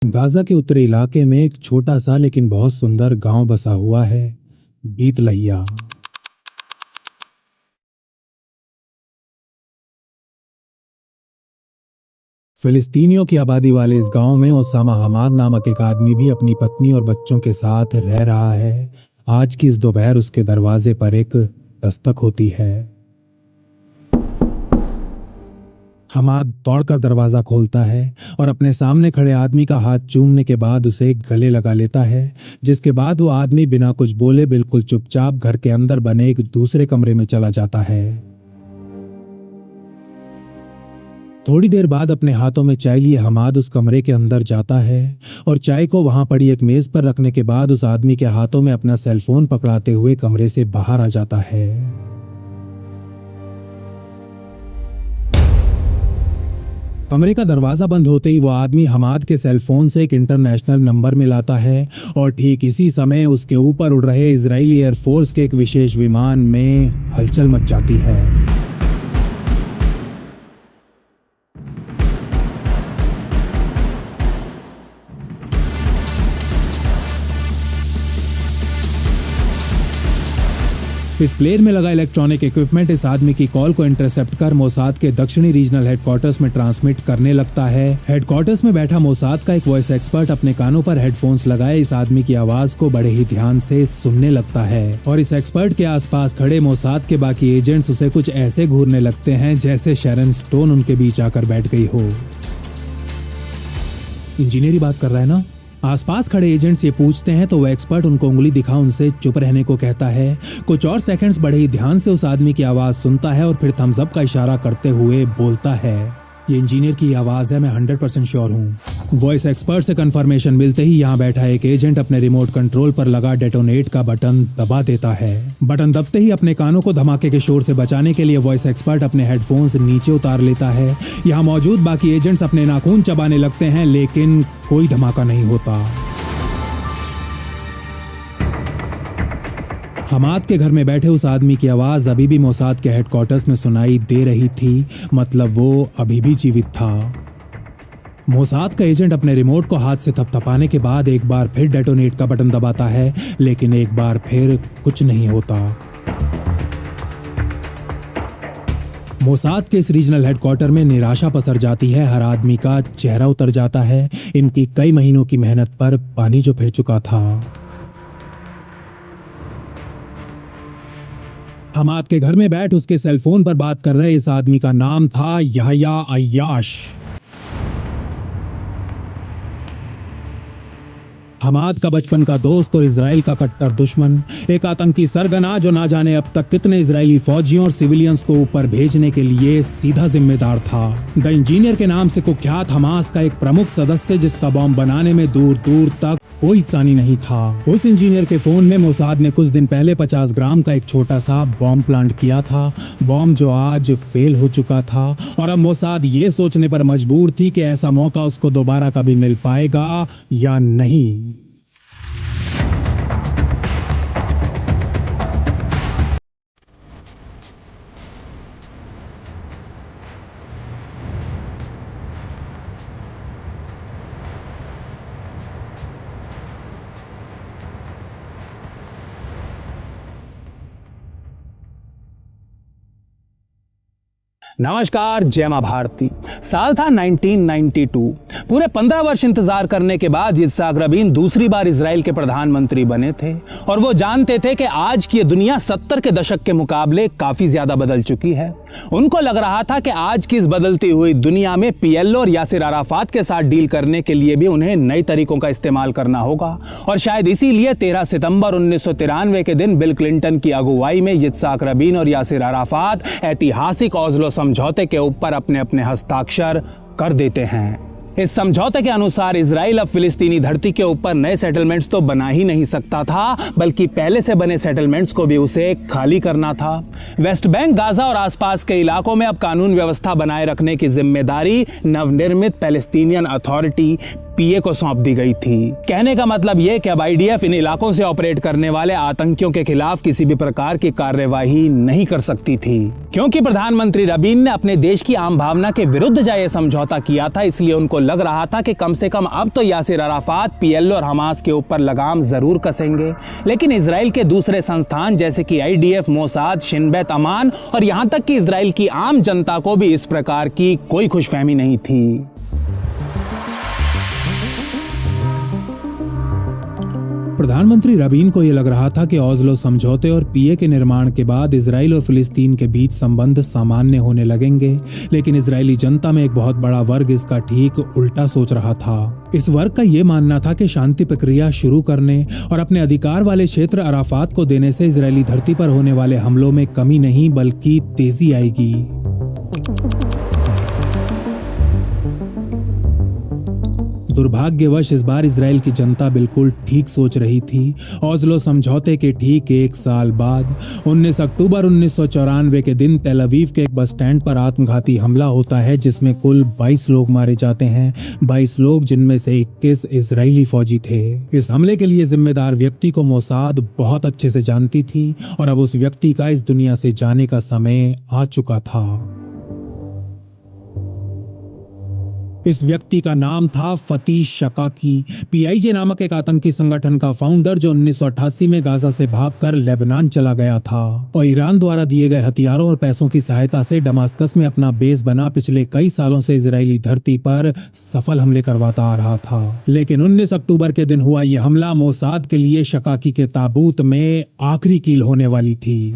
Gaza के उत्तरी इलाके में एक छोटा सा लेकिन बहुत सुंदर गांव बसा हुआ है, बीत लहिया। फिलिस्तीनियों की आबादी वाले इस गांव में ओसामा हमाद नामक एक आदमी भी अपनी पत्नी और बच्चों के साथ रह रहा है। आज की इस दोपहर उसके दरवाजे पर एक दस्तक होती है। हमाद दौड़कर दरवाजा खोलता है और अपने सामने खड़े आदमी का हाथ चूमने के बाद उसे गले लगा लेता है, जिसके बाद वो आदमी बिना कुछ बोले बिल्कुल चुपचाप घर के अंदर बने एक दूसरे कमरे में चला जाता है। थोड़ी देर बाद अपने हाथों में चाय लिए हमाद उस कमरे के अंदर जाता है और चाय को वहां पड़ी एक मेज पर रखने के बाद उस आदमी के हाथों में अपना सेलफोन पकड़ाते हुए कमरे से बाहर आ जाता है। कमरे का दरवाजा बंद होते ही वो आदमी हमाद के सेलफोन से एक इंटरनेशनल नंबर मिलाता है और ठीक इसी समय उसके ऊपर उड़ रहे इजरायली एयरफोर्स के एक विशेष विमान में हलचल मच जाती है। इस प्लेन में लगा इलेक्ट्रॉनिक इक्विपमेंट इस आदमी की कॉल को इंटरसेप्ट कर मोसाद के दक्षिणी रीजनल हेडक्वार्टर्स में ट्रांसमिट करने लगता है। हेडक्वार्टर्स में बैठा मोसाद का एक वॉइस एक्सपर्ट अपने कानों पर हेडफोन्स लगाए इस आदमी की आवाज को बड़े ही ध्यान से सुनने लगता है और इस एक्सपर्ट के आसपास खड़े मोसाद के बाकी एजेंट्स उसे कुछ ऐसे घूरने लगते हैं जैसे शैरन स्टोन उनके बीच आकर बैठ गई हो। इंजीनियर ही बात कर रहा है ना? आसपास खड़े एजेंट्स ये पूछते हैं तो वह एक्सपर्ट उनको उंगली दिखा उनसे चुप रहने को कहता है। कुछ और सेकंड्स बड़े ही ध्यान से उस आदमी की आवाज सुनता है और फिर थम्स अप का इशारा करते हुए बोलता है, ये इंजीनियर की आवाज है, मैं 100% श्योर हूँ। वॉइस एक्सपर्ट से कंफर्मेशन मिलते ही यहाँ बैठा एक एजेंट अपने रिमोट कंट्रोल पर लगा डेटोनेट का बटन दबा देता है। बटन दबते ही अपने कानों को धमाके के शोर से बचाने के लिए वॉइस एक्सपर्ट अपने हेडफोन्स नीचे उतार लेता है। यहाँ मौजूद बाकी एजेंट्स अपने नाखून चबाने लगते हैं लेकिन कोई धमाका नहीं होता। हमाद के घर में बैठे उस आदमी की आवाज अभी भी मोसाद के हेडक्वार्टर्स में सुनाई दे रही थी, मतलब वो अभी भी जीवित था। मोसाद का एजेंट अपने रिमोट को हाथ से थपथपाने के बाद एक बार फिर डेटोनेट का बटन दबाता है लेकिन एक बार फिर कुछ नहीं होता। मोसाद के इस रीजनल हेडक्वार्टर में निराशा पसर जाती है। हर आदमी का चेहरा उतर जाता है। इनकी कई महीनों की मेहनत पर पानी जो फिर चुका था। हमाद के घर में बैठ उसके सेलफोन पर बात कर रहे इस आदमी का नाम था यहया अय्याश। हमाद का बचपन का दोस्त और इजराइल का कट्टर दुश्मन, एक आतंकी सरगना जो ना जाने अब तक कितने इजरायली फौजियों और सिविलियंस को ऊपर भेजने के लिए सीधा जिम्मेदार था। द इंजीनियर के नाम से कुख्यात हमास का एक प्रमुख सदस्य जिसका बॉम्ब बनाने में दूर दूर तक कोई सानी नहीं था। उस इंजीनियर के फोन में मोसाद ने कुछ दिन पहले 50 ग्राम का एक छोटा सा बॉम्ब प्लांट किया था, बॉम्ब जो आज फेल हो चुका था और अब मोसाद ये सोचने पर मजबूर थी कि ऐसा मौका उसको दोबारा कभी मिल पाएगा या नहीं। नमस्कार, जय मां भारती। साल था 1992। पूरे 15 वर्ष इंतजार करने के बाद इत्साक रबीन दूसरी बार इजराइल के प्रधानमंत्री बने थे और वो जानते थे कि आज की दुनिया 70 के दशक के मुकाबले काफी ज्यादा बदल चुकी है। उनको लग रहा था कि आज की इस बदलती हुई दुनिया में पीएलओ और यासिर अराफात के साथ डील करने के लिए भी उन्हें नए तरीकों का इस्तेमाल करना होगा और शायद इसीलिए 13 सितंबर 1993 के दिन बिल क्लिंटन की अगुवाई में इत्साक रबीन और यासिर अराफात ऐतिहासिक ओस्लो समझौते के ऊपर अपने अपने हस्ताक्षर कर देते हैं। इस समझौते के अनुसार इजराइल अब फिलिस्तीनी धरती के ऊपर नए सेटलमेंट्स तो बना ही नहीं सकता था, बल्कि पहले से बने सेटलमेंट्स को भी उसे खाली करना था। वेस्ट बैंक, गाजा और आसपास के इलाकों में अब कानून व्यवस्था बनाए रखने की जिम्मेदारी नवनिर्मित पैलेस्टीनियन अथॉरिटी पीए को सौंप दी गई थी। कहने का मतलब ये कि अब आईडीएफ इन इलाकों से ऑपरेट करने वाले आतंकियों के खिलाफ किसी भी प्रकार की कार्यवाही नहीं कर सकती थी। क्योंकि प्रधानमंत्री रबीन ने अपने देश की आम भावना के विरुद्ध जा ये समझौता किया था, इसलिए उनको लग रहा था कि कम से कम अब तो यासिर अराफात पीएलओ और हमास के ऊपर लगाम जरूर कसेंगे। लेकिन इजराइल के दूसरे संस्थान जैसे कि आईडीएफ, मोसाद, शिन बेत अमान और यहां तक कि इजराइल की आम जनता को भी इस प्रकार की कोई खुशफहमी नहीं थी। प्रधानमंत्री रबीन को यह लग रहा था कि ओस्लो समझौते और पीए के निर्माण के बाद इजराइल और फिलिस्तीन के बीच संबंध सामान्य होने लगेंगे, लेकिन इजरायली जनता में एक बहुत बड़ा वर्ग इसका ठीक उल्टा सोच रहा था। इस वर्ग का यह मानना था कि शांति प्रक्रिया शुरू करने और अपने अधिकार वाले क्षेत्र अराफात को देने से इजरायली धरती पर होने वाले हमलों में कमी नहीं बल्कि तेजी आएगी। दुर्भाग्यवश इस बार इजराइल की जनता बिल्कुल ठीक सोच रही थी। ओस्लो समझौते के ठीक एक साल बाद 19 अक्टूबर 1994 के दिन तेल अवीव के एक बस स्टैंड पर आत्मघाती हमला होता है जिसमें कुल 22 लोग मारे जाते हैं। 22 लोग जिनमें से 21 इजरायली फौजी थे। इस हमले के लिए जिम्मेदार व्यक्ति को मोसाद बहुत अच्छे से जानती थी और अब उस व्यक्ति का इस दुनिया से जाने का समय आ चुका था। इस व्यक्ति का नाम था फती शकाकी, पीआईजे नामक एक आतंकी संगठन का फाउंडर जो 1988 में गाजा से भागकर लेबनान चला गया था और ईरान द्वारा दिए गए हथियारों और पैसों की सहायता से दमास्कस में अपना बेस बना पिछले कई सालों से इजरायली धरती पर सफल हमले करवाता आ रहा था। लेकिन 19 अक्टूबर के दिन हुआ यह हमला मोसाद के लिए शकाकी के ताबूत में आखिरी कील होने वाली थी।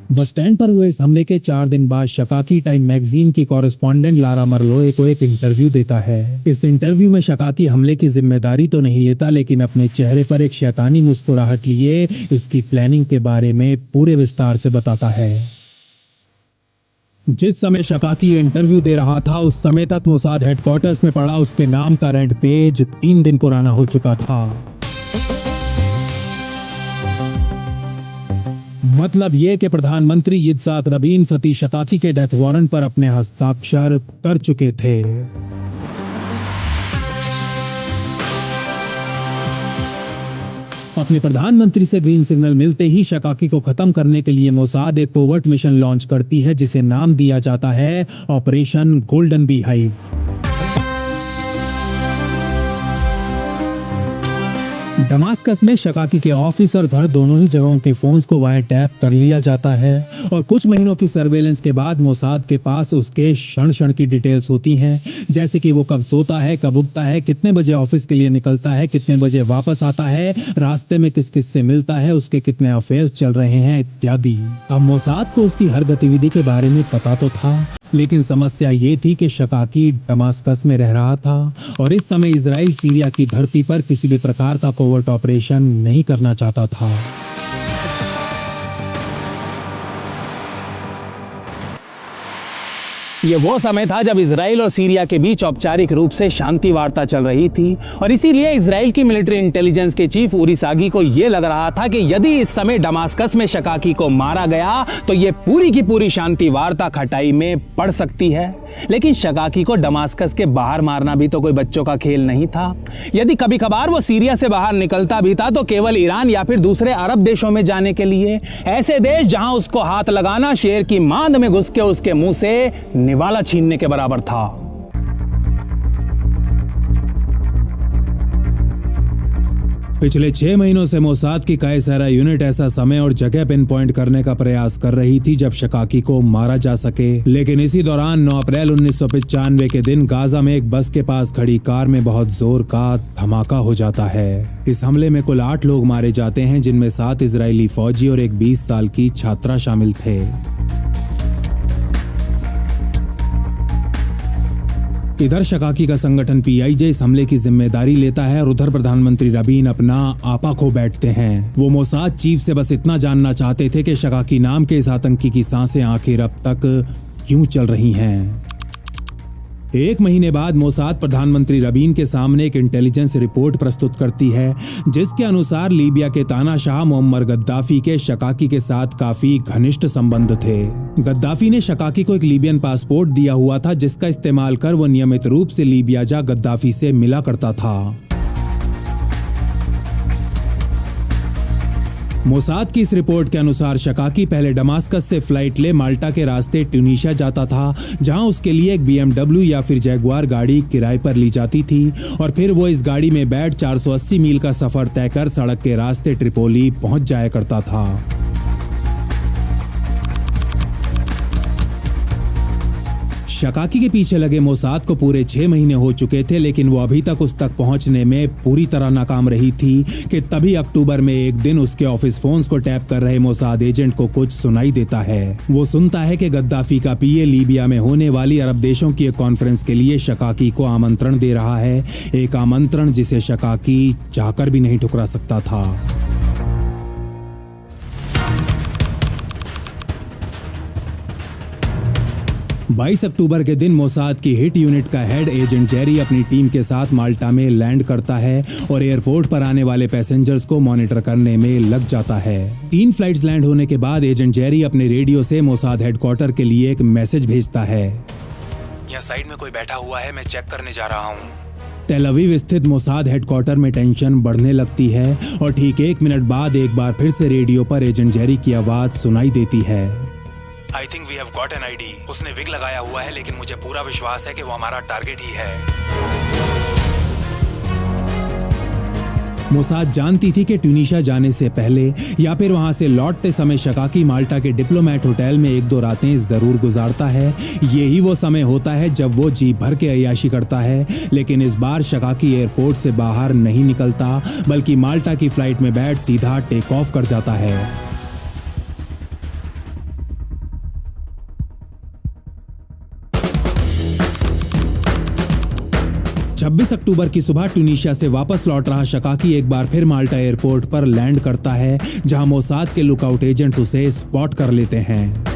बस स्टैंड पर हुए इस हमले के 4 दिन बाद शकाकी टाइम मैगजीन की कॉरेस्पॉन्डेंट लारा मरलोए को एक इंटरव्यू देता है। इस इंटरव्यू में शकाकी हमले की जिम्मेदारी तो नहीं लेता, लेकिन अपने चेहरे पर एक शैतानी मुस्कुराहट लिए इसकी प्लानिंग के बारे में पूरे विस्तार से बताता है। जिस समय शकाकी इंटरव्यू दे रहा था उस समय तक मोसाद हेडक्वार्टर्स में पड़ा उसके नाम का रेंट पेज 3 दिन पुराना हो चुका था। मतलब ये कि प्रधानमंत्री यित्ज़हाक रबीन फती शकाकी के डेथ वारंट पर अपने हस्ताक्षर कर चुके थे। अपने प्रधानमंत्री से ग्रीन सिग्नल मिलते ही शकाकी को खत्म करने के लिए मोसाद एक कोवर्ट मिशन लॉन्च करती है जिसे नाम दिया जाता है operation golden bee hive. Damascus में शकाकी के ऑफिस और घर दोनों ही जगहों के फोन्स को वायर टैप कर लिया जाता है और कुछ महीनों की सर्वेलेंस के बाद मोसाद के पास उसके क्षण क्षण की डिटेल्स होती हैं, जैसे कि वो कब सोता है, कब उठता है, कितने बजे ऑफिस के लिए निकलता है, कितने बजे वापस आता है, रास्ते में किस किस से मिलता है, उसके कितने अफेयर्स चल रहे हैं इत्यादि। अब मोसाद को उसकी हर गतिविधि के बारे में पता तो था, लेकिन समस्या ये थी कि शकाकी दमास्कस में रह रहा था और इस समय इजराइल सीरिया की धरती पर किसी भी प्रकार का कोवर्ट ऑपरेशन नहीं करना चाहता था। ये वो समय था जब इजराइल और सीरिया के बीच औपचारिक रूप से शांति वार्ता चल रही थी और इसीलिए इजराइल की मिलिट्री इंटेलिजेंस के चीफ उरी सागी को यह लग रहा था कि यदि इस समय दमास्कस में शकाकी को मारा गया तो ये पूरी की पूरी शांति वार्ता खटाई में पड़ सकती है। लेकिन शकाकी को दमास्कस के बाहर मारना भी तो कोई बच्चों का खेल नहीं था। यदि कभी कभार वो सीरिया से बाहर निकलता भी था तो केवल ईरान या फिर दूसरे अरब देशों में जाने के लिए, ऐसे देश जहां उसको हाथ लगाना शेर की मांद में घुस के उसके मुंह से निवाला छीनने के बराबर था। पिछले 6 महीनों से मोसाद की कायसारा यूनिट ऐसा समय और जगह पिन पॉइंट करने का प्रयास कर रही थी जब शकाकी को मारा जा सके। लेकिन इसी दौरान 9 अप्रैल 1995 के दिन गाजा में एक बस के पास खड़ी कार में बहुत जोर का धमाका हो जाता है। इस हमले में कुल 8 लोग मारे जाते हैं, जिनमें 7 इजरायली फौजी और एक 20 साल की छात्रा शामिल थे। इधर शकाकी का संगठन पीआईजे इस हमले की जिम्मेदारी लेता है और उधर प्रधानमंत्री रबीन अपना आपा खो बैठते हैं। वो मोसाद चीफ से बस इतना जानना चाहते थे कि शकाकी नाम के इस आतंकी की सांसें आखिर अब तक क्यों चल रही हैं। एक महीने बाद मोसाद प्रधानमंत्री रबीन के सामने एक इंटेलिजेंस रिपोर्ट प्रस्तुत करती है, जिसके अनुसार लीबिया के तानाशाह मुअम्मर गद्दाफी के शकाकी के साथ काफी घनिष्ठ संबंध थे। गद्दाफी ने शकाकी को एक लीबियन पासपोर्ट दिया हुआ था, जिसका इस्तेमाल कर वो नियमित रूप से लीबिया जा गद्दाफी से मिला करता था। मोसाद की इस रिपोर्ट के अनुसार शकाकी पहले दमास्कस से फ्लाइट ले माल्टा के रास्ते ट्यूनीशिया जाता था, जहां उसके लिए एक BMW या फिर जैगुआर गाड़ी किराए पर ली जाती थी और फिर वो इस गाड़ी में बैठ 480 मील का सफर तय कर सड़क के रास्ते ट्रिपोली पहुंच जाया करता था। शकाकी के पीछे लगे मोसाद को पूरे 6 महीने हो चुके थे, लेकिन वो अभी तक उस तक पहुंचने में पूरी तरह नाकाम रही थी कि तभी अक्टूबर में एक दिन उसके ऑफिस फोन्स को टैप कर रहे मोसाद एजेंट को कुछ सुनाई देता है। वो सुनता है कि गद्दाफी का पीए लीबिया में होने वाली अरब देशों की एक कॉन्फ्रेंस के लिए शकाकी को आमंत्रण दे रहा है, एक आमंत्रण जिसे शकाकी चाहकर भी नहीं ठुकरा सकता था। 22 अक्टूबर के दिन मोसाद की हिट यूनिट का हेड एजेंट जेरी अपनी टीम के साथ माल्टा में लैंड करता है और एयरपोर्ट पर आने वाले पैसेंजर्स को मॉनिटर करने में लग जाता है। 3 फ्लाइट्स लैंड होने के बाद एजेंट जेरी अपने रेडियो से मोसाद हेडक्वार्टर के लिए एक मैसेज भेजता है। यहाँ साइड में कोई बैठा हुआ है, मैं चेक करने जा रहा हूँ। तेल अवीव स्थित मोसाद हेडक्वार्टर में टेंशन बढ़ने लगती है और ठीक 1 मिनट बाद एक बार फिर से रेडियो पर एजेंट जेरी की आवाज सुनाई देती है। I think we have got an ID. उसने विग लगाया हुआ है, लेकिन मुझे पूरा विश्वास है कि वो हमारा टारगेट ही है। मोसाद जानती थी कि ट्यूनीशिया जाने से पहले या फिर वहां से लौटते समय शकाकी माल्टा के डिप्लोमेट होटल में 1-2 रातें जरूर गुजारता है। यही वो समय होता है जब वो जी भर के अय्याशी करता है, लेकिन इस बार शकाकी एयरपोर्ट से बाहर नहीं निकलता, बल्कि माल्टा की फ्लाइट में बैठ सीधा टेक ऑफ कर जाता है। 26 अक्टूबर की सुबह ट्यूनीशिया से वापस लौट रहा शकाकी एक बार फिर माल्टा एयरपोर्ट पर लैंड करता है, जहां मोसाद के लुकआउट एजेंट्स उसे स्पॉट कर लेते हैं।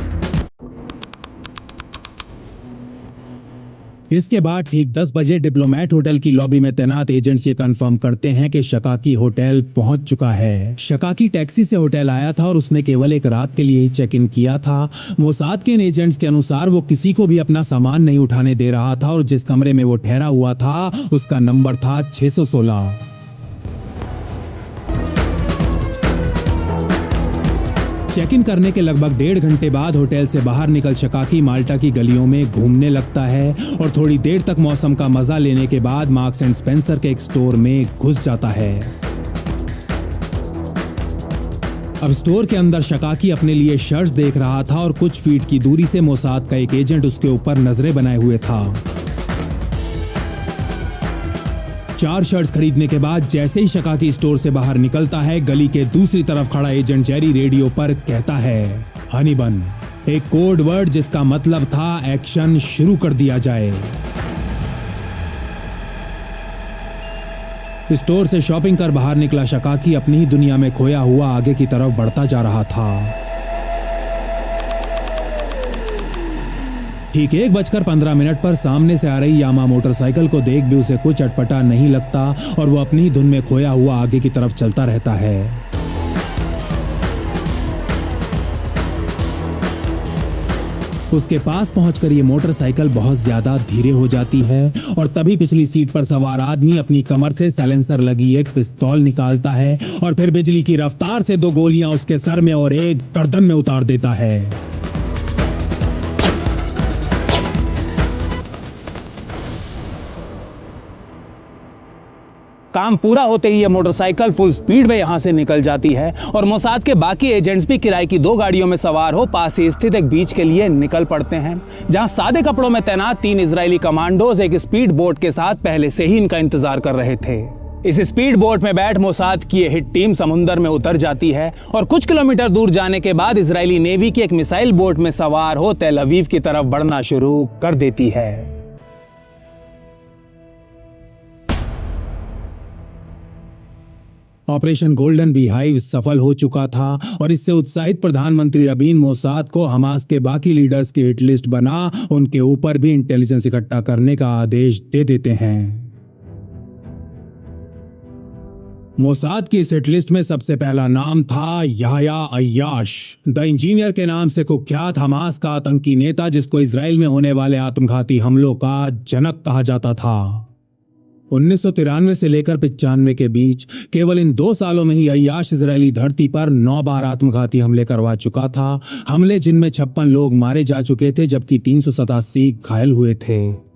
इसके बाद ठीक 10 बजे डिप्लोमेट होटल की लॉबी में तैनात एजेंट्स ये कंफर्म करते हैं कि शकाकी होटल पहुंच चुका है। शकाकी टैक्सी से होटल आया था और उसने केवल एक रात के लिए ही चेक इन किया था। मोसाद के इन एजेंट्स के अनुसार वो किसी को भी अपना सामान नहीं उठाने दे रहा था और जिस कमरे में वो ठहरा हुआ था उसका नंबर था 616। चेक इन करने के लगभग 1.5 घंटे बाद होटल से बाहर निकल शकाकी माल्टा की गलियों में घूमने लगता है और थोड़ी देर तक मौसम का मजा लेने के बाद मार्क्स एंड स्पेंसर के एक स्टोर में घुस जाता है। अब स्टोर के अंदर शकाकी अपने लिए शर्ट्स देख रहा था और कुछ फीट की दूरी से मोसाद का एक एजेंट उसके ऊपर नजरें बनाए हुए था। 4 शर्ट्स खरीदने के बाद जैसे ही शकाकी स्टोर से बाहर निकलता है, गली के दूसरी तरफ खड़ा एजेंट जेरी रेडियो पर कहता है, हनी बन, एक कोड वर्ड जिसका मतलब था एक्शन शुरू कर दिया जाए। स्टोर से शॉपिंग कर बाहर निकला शकाकी अपनी ही दुनिया में खोया हुआ आगे की तरफ बढ़ता जा रहा था। ठीक 1:15 पर सामने से आ रही यामा मोटरसाइकिल को देख भी उसे कुछ अटपटा नहीं लगता और वो अपनी ही धुन में खोया हुआ आगे की तरफ चलता रहता है। उसके पास पहुंचकर ये मोटरसाइकिल बहुत ज्यादा धीरे हो जाती है और तभी पिछली सीट पर सवार आदमी अपनी कमर से साइलेंसर लगी एक पिस्तौल निकालता है और फिर बिजली की रफ्तार से 2 गोलियां उसके सर में और एक गर्दन में उतार देता है। काम पूरा होते ही ये मोटरसाइकिल फुल स्पीड में यहां से निकल जाती है और मोसाद के बाकी एजेंट्स भी किराए की 2 गाड़ियों में सवार हो पास ही स्थित एक बीच के लिए निकल पड़ते हैं, जहां सादे कपड़ों में तैनात 3 इजरायली कमांडोज एक स्पीड बोट के साथ पहले से ही इनका इंतजार कर रहे थे। इस स्पीड बोट में बैठ मोसाद की हिट टीम समुंदर में उतर जाती है और कुछ किलोमीटर दूर जाने के बाद इजरायली नेवी की एक मिसाइल बोट में सवार हो तेल अवीव की तरफ बढ़ना शुरू कर देती है। ऑपरेशन गोल्डन बी हाइव सफल हो चुका था और इससे उत्साहित प्रधानमंत्री रबीन मोसाद को हमास के बाकी लीडर्स की हिट लिस्ट बना उनके ऊपर भी इंटेलिजेंस इकट्ठा करने का आदेश दे देते हैं। मोसाद की इस हिट लिस्ट में सबसे पहला नाम था याह्या अय्याश, द इंजीनियर के नाम से कुख्यात हमास का आतंकी नेता, जिसको इजराइल में होने वाले आत्मघाती हमलों का जनक कहा जाता था। 1993 से लेकर 95 के बीच केवल इन 2 सालों में ही अय्याश इजरायली धरती पर 9 बार आत्मघाती हमले करवा चुका था, हमले जिनमें 56 लोग मारे जा चुके थे जबकि 387 घायल हुए थे।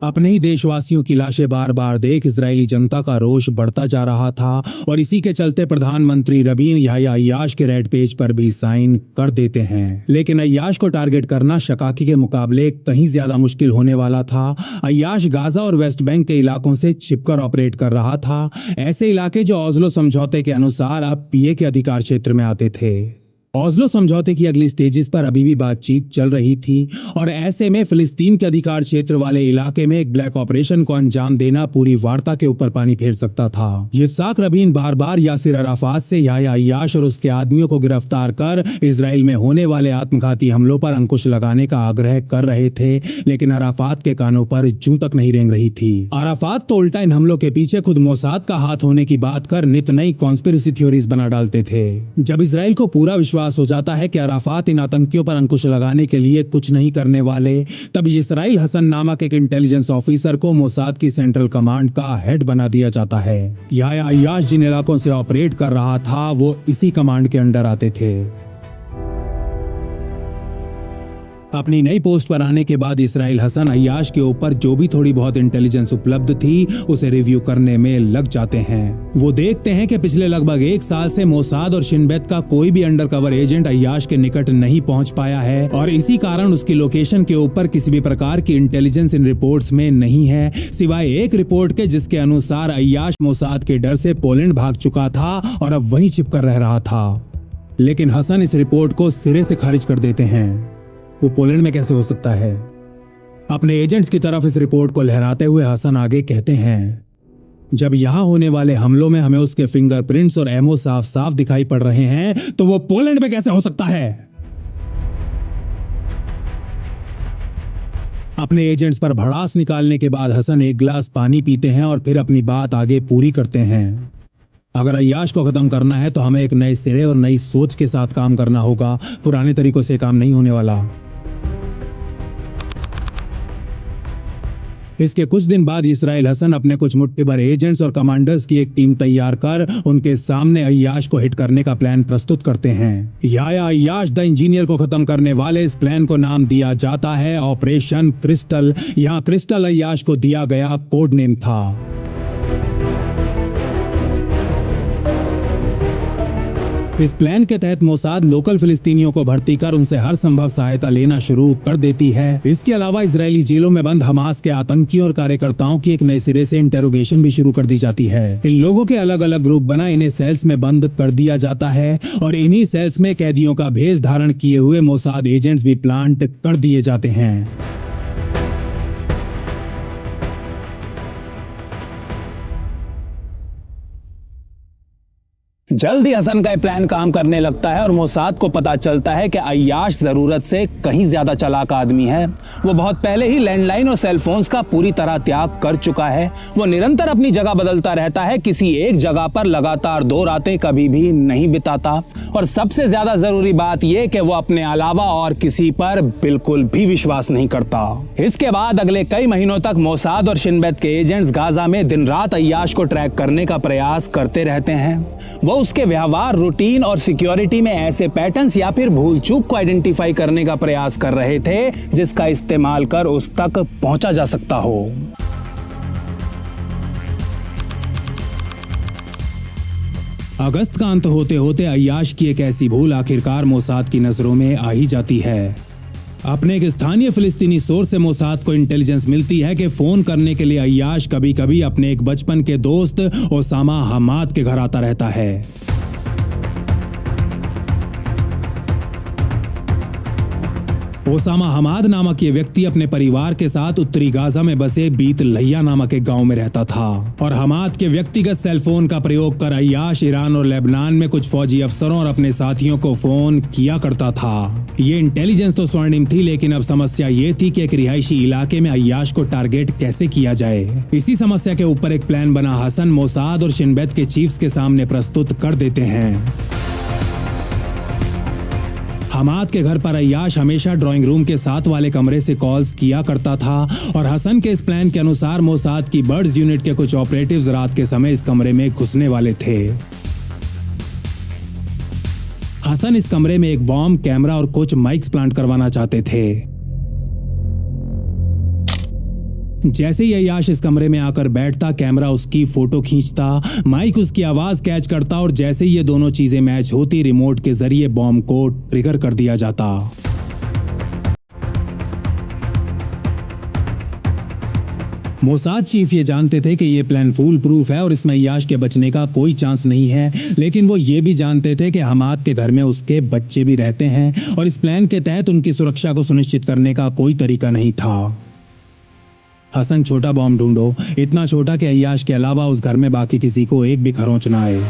अपने ही देशवासियों की लाशें बार बार देख इजरायली जनता का रोष बढ़ता जा रहा था और इसी के चलते प्रधानमंत्री रबीन याह्या अय्याश के रेड पेज पर भी साइन कर देते हैं। लेकिन अय्याश को टारगेट करना शकाकी के मुकाबले कहीं ज्यादा मुश्किल होने वाला था। अय्याश गाजा और वेस्ट बैंक के इलाकों से छिपकर ऑपरेट कर रहा था, ऐसे इलाके जो ओस्लो समझौते के अनुसार अब पीए के अधिकार क्षेत्र में आते थे। ओस्लो समझौते की अगली स्टेजेस पर अभी भी बातचीत चल रही थी और ऐसे में फिलिस्तीन के अधिकार क्षेत्र वाले इलाके में एक ब्लैक ऑपरेशन को अंजाम देना पूरी वार्ता के ऊपर पानी फेर सकता था। इस्हाक रबीन बार बार यासिर अराफात से याह्या अय्याश और उसके आदमियों को गिरफ्तार कर इजराइल में होने वाले आत्मघाती हमलों पर अंकुश लगाने का आग्रह कर रहे थे, लेकिन अराफात के कानों पर जूं तक नहीं रेंग रही थी। अराफात तो उल्टा इन हमलों के पीछे खुद मोसाद का हाथ होने की बात कर नित नई कॉन्स्पिरेसी थ्योरीज बना डालते थे। जब इजराइल को पूरा विश्वास हो जाता है कि अराफात इन आतंकियों पर अंकुश लगाने के लिए कुछ नहीं करने वाले, तब इसराइल हसन नामक एक इंटेलिजेंस ऑफिसर को मोसाद की सेंट्रल कमांड का हेड बना दिया जाता है। याह्या अय्याश जिन इलाकों से ऑपरेट कर रहा था वो इसी कमांड के अंडर आते थे। अपनी नई पोस्ट पर आने के बाद इसराइल हसन अय्याश के ऊपर जो भी थोड़ी बहुत इंटेलिजेंस उपलब्ध थी उसे रिव्यू करने में लग जाते हैं। वो देखते हैं कि पिछले लगभग 1 साल से मोसाद और शिन बेत का कोई भी अंडरकवर एजेंट अय्याश के निकट नहीं पहुंच पाया है और इसी कारण उसकी लोकेशन के ऊपर किसी भी प्रकार की इंटेलिजेंस इन रिपोर्ट्स में नहीं है, सिवाय एक रिपोर्ट के जिसके अनुसार अय्याश मोसाद के डर से पोलैंड भाग चुका था और अब वहीं छिपकर रह रहा था। लेकिन हसन इस रिपोर्ट को सिरे से खारिज कर देते हैं। वो पोलैंड में कैसे हो सकता है? अपने एजेंट्स की तरफ इस रिपोर्ट को लहराते हुए हसन आगे कहते हैं, जब यहां होने वाले हमलों में हमें उसके फिंगरप्रिंट्स और एमओ साफ साफ दिखाई पड़ रहे हैं तो वो पोलैंड में कैसे हो सकता है? अपने एजेंट्स पर भड़ास निकालने के बाद हसन एक गिलास पानी पीते हैं और फिर अपनी बात आगे पूरी करते हैं। अगर अय्याश को खत्म करना है तो हमें एक नए सिरे और नई सोच के साथ काम करना होगा, पुराने तरीकों से काम नहीं होने वाला। इसके कुछ दिन बाद इसराइल हसन अपने कुछ मुट्ठी भर एजेंट्स और कमांडर्स की एक टीम तैयार कर उनके सामने अय्याश को हिट करने का प्लान प्रस्तुत करते हैं। याह्या अय्याश द इंजीनियर को खत्म करने वाले इस प्लान को नाम दिया जाता है ऑपरेशन क्रिस्टल। यहाँ क्रिस्टल अय्याश को दिया गया कोड नेम था। इस प्लान के तहत मोसाद लोकल फिलिस्तीनियों को भर्ती कर उनसे हर संभव सहायता लेना शुरू कर देती है। इसके अलावा इजरायली जेलों में बंद हमास के आतंकियों और कार्यकर्ताओं की एक नए सिरे से इंटेरोगेशन भी शुरू कर दी जाती है। इन लोगों के अलग अलग ग्रुप बना इन्हें सेल्स में बंद कर दिया जाता है और इन्हीं सेल्स में कैदियों का भेष धारण किए हुए मोसाद एजेंट्स भी प्लांट कर दिए जाते हैं। जल्द ही हसन का प्लान काम करने लगता है और मोसाद को पता चलता है कि अय्याश जरूरत से कहीं ज्यादा चालाक आदमी है। वो बहुत पहले ही लैंडलाइन और सेल फोन्स का पूरी तरह त्याग कर चुका है। वो निरंतर अपनी जगह बदलता रहता है, किसी एक जगह पर लगातार 2 रातें कभी भी नहीं बिताता और सबसे ज्यादा जरूरी बात यह कि वो अपने अलावा और किसी पर बिल्कुल भी विश्वास नहीं करता। इसके बाद अगले कई महीनों तक मोसाद और शिन बेत के एजेंट्स गाजा में दिन रात अय्याश को ट्रैक करने का प्रयास करते रहते हैं। वो उसके व्यवहार, रूटीन और सिक्योरिटी में ऐसे पैटर्न्स या फिर भूल चूक को आइडेंटिफाई करने का प्रयास कर रहे थे जिसका इस्तेमाल कर उस तक पहुंचा जा सकता हो। अगस्त का अंत होते होते अय्याश की एक ऐसी भूल आखिरकार मोसाद की नजरों में आ ही जाती है। अपने एक स्थानीय फिलिस्तीनी सोर्स से मोसाद को इंटेलिजेंस मिलती है कि फोन करने के लिए अय्याश कभी कभी अपने एक बचपन के दोस्त ओसामा हमाद के घर आता रहता है। ओसामा हमाद नामक ये व्यक्ति अपने परिवार के साथ उत्तरी गाजा में बसे बीत लहिया नामक एक गांव में रहता था और हमाद के व्यक्तिगत सेलफोन का प्रयोग कर अय्याश ईरान और लेबनान में कुछ फौजी अफसरों और अपने साथियों को फोन किया करता था। ये इंटेलिजेंस तो स्वर्णिम थी, लेकिन अब समस्या ये थी कि एक रिहायशी इलाके में अय्याश को टारगेट कैसे किया जाए। इसी समस्या के ऊपर एक प्लान बना हसन मोसाद और शिन बेत के चीफ्स के सामने प्रस्तुत कर देते हैं। हमाद के घर पर अय्याश हमेशा ड्राइंग रूम के साथ वाले कमरे से कॉल्स किया करता था और हसन के इस प्लान के अनुसार मोसाद की बर्ड्स यूनिट के कुछ ऑपरेटिव्स रात के समय इस कमरे में घुसने वाले थे। हसन इस कमरे में एक बॉम्ब, कैमरा और कुछ माइक्स प्लांट करवाना चाहते थे। जैसे ही अय्याश इस कमरे में आकर बैठता, कैमरा उसकी फोटो खींचता, माइक उसकी आवाज कैच करता और जैसे ही ये दोनों चीजें मैच होती, रिमोट के जरिए बॉम्ब को ट्रिगर कर दिया जाता। मोसाद चीफ ये जानते थे कि ये प्लान फूल प्रूफ है और इसमें अय्याश के बचने का कोई चांस नहीं है, लेकिन वो ये भी जानते थे कि हमाद के घर में उसके बच्चे भी रहते हैं और इस प्लान के तहत उनकी सुरक्षा को सुनिश्चित करने का कोई तरीका नहीं था। हसन, छोटा बॉम्ब ढूंढो, इतना छोटा कि अय्याश के अलावा उस घर में बाकी किसी को एक भी खरोंच ना आए।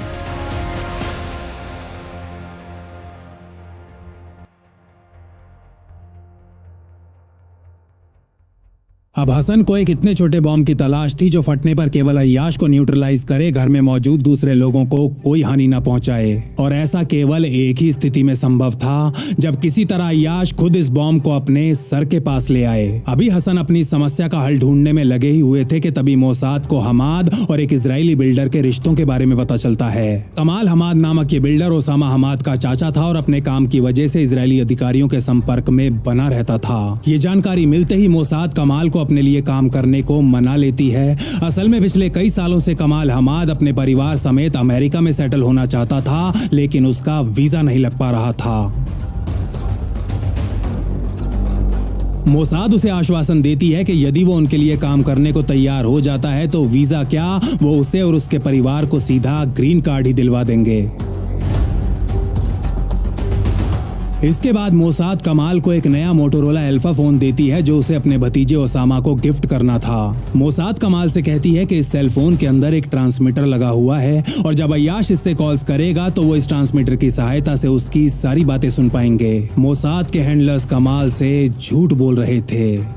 अब हसन को एक इतने छोटे बॉम्ब की तलाश थी जो फटने पर केवल अय्याश को न्यूट्रलाइज करे, घर में मौजूद दूसरे लोगों को कोई हानि न पहुंचाए। और ऐसा केवल एक ही स्थिति में संभव था, जब किसी तरह अय्याश खुद इस बॉम्ब को अपने सर के पास ले आए। अभी हसन अपनी समस्या का हल ढूंढने में लगे ही हुए थे कि तभी मोसाद को हमाद और एक इजरायली बिल्डर के रिश्तों के बारे में पता चलता है। कमाल हमाद नामक ये बिल्डर ओसामा हमाद का चाचा था और अपने काम की वजह से इजरायली अधिकारियों के संपर्क में बना रहता था। ये जानकारी मिलते ही मोसाद कमाल को अपने लिए काम करने को मना लेती है। असल में पिछले कई सालों से कमाल हमाद अपने परिवार समेत अमेरिका में सेटल होना चाहता था, लेकिन उसका वीजा नहीं लग पा रहा था। मोसाद उसे आश्वासन देती है कि यदि वो उनके लिए काम करने को तैयार हो जाता है तो वीजा क्या, वो उसे और उसके परिवार को सीधा ग्रीन कार्ड ही दिलवा देंगे। इसके बाद मोसाद कमाल को एक नया मोटोरोला अल्फा फोन देती है जो उसे अपने भतीजे ओसामा को गिफ्ट करना था। मोसाद कमाल से कहती है कि इस सेल फोन के अंदर एक ट्रांसमीटर लगा हुआ है और जब अय्याश इससे कॉल्स करेगा तो वो इस ट्रांसमीटर की सहायता से उसकी सारी बातें सुन पाएंगे। मोसाद के हैंडलर्स कमाल से झूठ बोल रहे थे।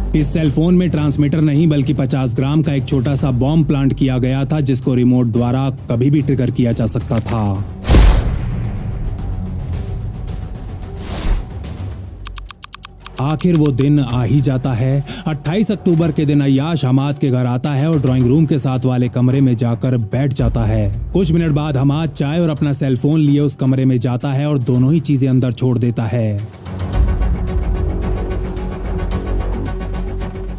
इस सेलफोन में ट्रांसमीटर नहीं बल्कि 50 ग्राम का एक छोटा सा बॉम्ब प्लांट किया गया था, जिसको रिमोट द्वारा कभी भी ट्रिगर किया जा सकता था। आखिर वो दिन आ ही जाता है। 28 अक्टूबर के दिन अय्याश हमाद के घर आता है और ड्राइंग रूम के साथ वाले कमरे में जाकर बैठ जाता है। कुछ मिनट बाद हमाद चाय और अपना सेलफोन लिए उस कमरे में जाता है और दोनों ही चीजें अंदर छोड़ देता है।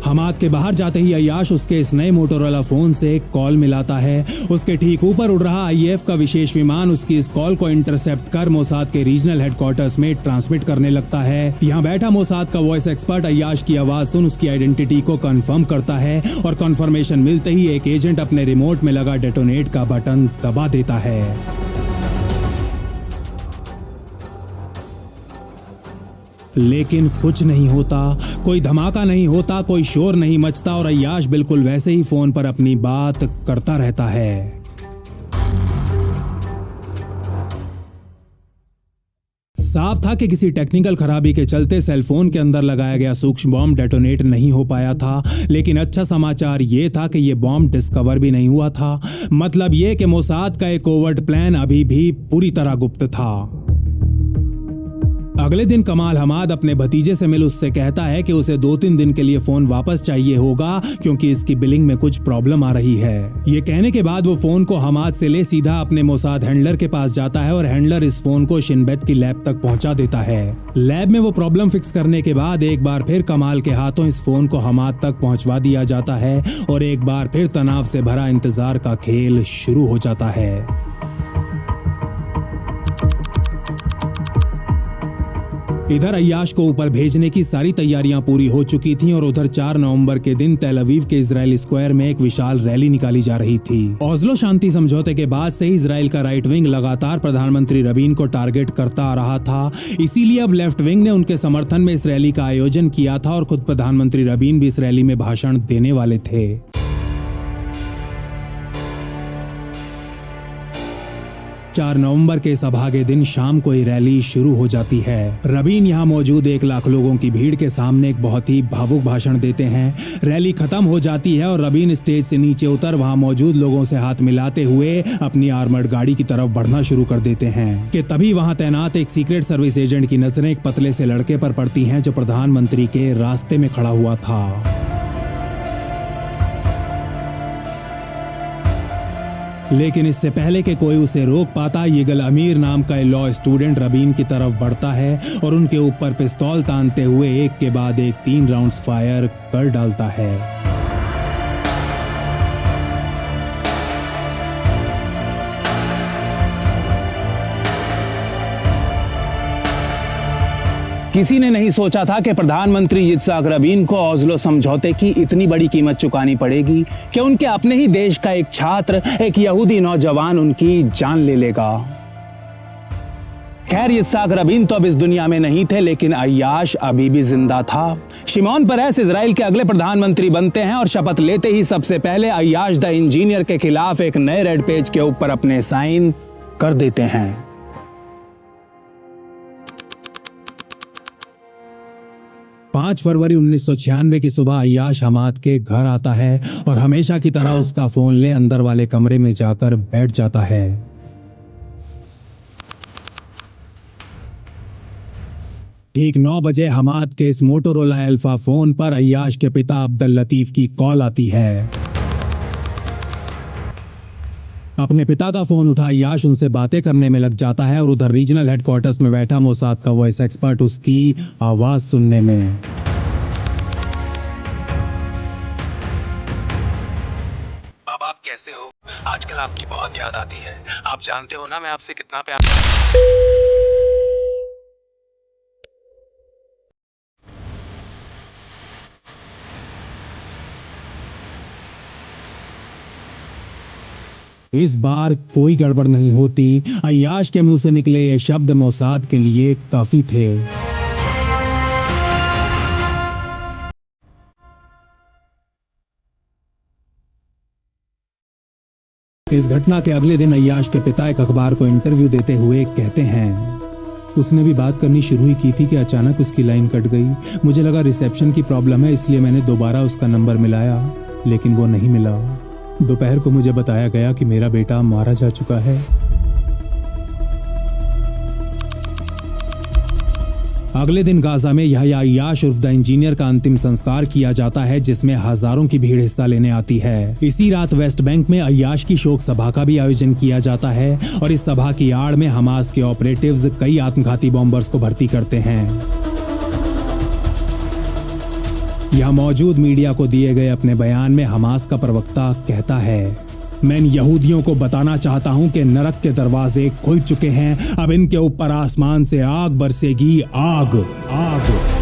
हमाद के बाहर जाते ही अय्याश उसके इस नए मोटोरोला फोन से एक कॉल मिलाता है। उसके ठीक ऊपर उड़ रहा आईएएफ का विशेष विमान उसकी इस कॉल को इंटरसेप्ट कर मोसाद के रीजनल हेडक्वार्टर्स में ट्रांसमिट करने लगता है। यहाँ बैठा मोसाद का वॉइस एक्सपर्ट अय्याश की आवाज सुन उसकी आइडेंटिटी को कंफर्म करता है और कंफर्मेशन मिलते ही एक एजेंट अपने रिमोट में लगा डेटोनेट का बटन दबा देता है। लेकिन कुछ नहीं होता, कोई धमाका नहीं होता, कोई शोर नहीं मचता और अय्याश बिल्कुल वैसे ही फोन पर अपनी बात करता रहता है। साफ था कि किसी टेक्निकल खराबी के चलते सेलफोन के अंदर लगाया गया सूक्ष्म बॉम्ब डेटोनेट नहीं हो पाया था, लेकिन अच्छा समाचार ये था कि ये बॉम्ब डिस्कवर भी नहीं हुआ था। मतलब ये कि मोसाद का एक कोवर्ट प्लान अभी भी पूरी तरह गुप्त था। अगले दिन कमाल हमाद अपने भतीजे से मिल उससे कहता है कि उसे 2-3 दिन के लिए फोन वापस चाहिए होगा क्योंकि इसकी बिलिंग में कुछ प्रॉब्लम आ रही है। ये कहने के बाद वो फोन को हमाद से ले सीधा अपने मोसाद हैंडलर के पास जाता है और हैंडलर इस फोन को शिन बेत की लैब तक पहुंचा देता है। लैब में वो प्रॉब्लम फिक्स करने के बाद एक बार फिर कमाल के हाथों इस फोन को हमाद तक पहुंचवा दिया जाता है और एक बार फिर तनाव से भरा इंतजार का खेल शुरू हो जाता है। इधर अय्याश को ऊपर भेजने की सारी तैयारियां पूरी हो चुकी थीं और उधर 4 नवंबर के दिन तेल अवीव के इजराइल स्क्वायर में एक विशाल रैली निकाली जा रही थी। ओस्लो शांति समझौते के बाद से ही इजराइल का राइट विंग लगातार प्रधानमंत्री रबीन को टारगेट करता आ रहा था, इसीलिए अब लेफ्ट विंग ने उनके समर्थन में इस रैली का आयोजन किया था और खुद प्रधानमंत्री रबीन भी इस रैली में भाषण देने वाले थे। 4 नवंबर के इस अभागे दिन शाम को ये रैली शुरू हो जाती है। रबीन यहाँ मौजूद 1 लाख लोगों की भीड़ के सामने एक बहुत ही भावुक भाषण देते हैं। रैली खत्म हो जाती है और रबीन स्टेज से नीचे उतर वहाँ मौजूद लोगों से हाथ मिलाते हुए अपनी आर्मर्ड गाड़ी की तरफ बढ़ना शुरू कर देते हैं कि तभी वहाँ तैनात एक सीक्रेट सर्विस एजेंट की नजरें एक पतले से लड़के पर पड़ती हैं जो प्रधानमंत्री के रास्ते में खड़ा हुआ था। लेकिन इससे पहले कि कोई उसे रोक पाता, यिगल अमीर नाम का लॉ स्टूडेंट रबीन की तरफ बढ़ता है और उनके ऊपर पिस्तौल तानते हुए एक के बाद एक 3 राउंड्स फायर कर डालता है। किसी ने नहीं सोचा था कि प्रधानमंत्री yitzhak रबीन को ओस्लो समझौते की इतनी बड़ी कीमत चुकानी पड़ेगी कि उनके अपने ही देश का एक छात्र, एक यहूदी नौजवान उनकी जान ले लेगा। खैर, yitzhak रबीन तो अब इस दुनिया में नहीं थे, लेकिन अय्याश अभी भी जिंदा था। शिमोन पेरेस इजराइल के अगले प्रधानमंत्री बनते हैं और शपथ लेते ही सबसे पहले अय्याश द इंजीनियर के खिलाफ एक नए रेड पेज के ऊपर अपने साइन कर देते हैं। 5 फरवरी 1996 की सुबह अय्याश हमाद के घर आता है और हमेशा की तरह उसका फोन ले अंदर वाले कमरे में जाकर बैठ जाता है। ठीक 9 बजे हमाद के इस मोटोरोला अल्फा फोन पर अय्याश के पिता अब्दुल लतीफ की कॉल आती है। अपने पिता का फोन उठा अय्याश उनसे बातें करने में लग जाता है और उधर रीजनल हेडक्वार्टर्स में बैठा मोसाद का वॉइस एक्सपर्ट उसकी आवाज सुनने में। अब आप कैसे हो? आजकल आपकी बहुत याद आती है। आप जानते हो ना मैं आपसे कितना प्यार। इस बार कोई गड़बड़ नहीं होती। अय्याश के मुंह से निकले ये शब्द मोसाद के लिए काफी थे। इस घटना के अगले दिन अय्याश के पिता एक अखबार को इंटरव्यू देते हुए कहते हैं, उसने भी बात करनी शुरू ही की थी कि अचानक उसकी लाइन कट गई। मुझे लगा रिसेप्शन की प्रॉब्लम है, इसलिए मैंने दोबारा उसका नंबर मिलाया, लेकिन वो नहीं मिला। दोपहर को मुझे बताया गया कि मेरा बेटा मारा जा चुका है। अगले दिन गाजा में यहया अय्याश उर्फ द इंजीनियर का अंतिम संस्कार किया जाता है, जिसमें हजारों की भीड़ हिस्सा लेने आती है। इसी रात वेस्ट बैंक में अय्याश की शोक सभा का भी आयोजन किया जाता है और इस सभा की आड़ में हमास के ऑपरेटिव्स कई आत्मघाती बॉम्बर्स को भर्ती करते हैं। यह मौजूद मीडिया को दिए गए अपने बयान में हमास का प्रवक्ता कहता है, मैं इन यहूदियों को बताना चाहता हूं कि नरक के दरवाजे खुल चुके हैं। अब इनके ऊपर आसमान से आग बरसेगी, आग आग।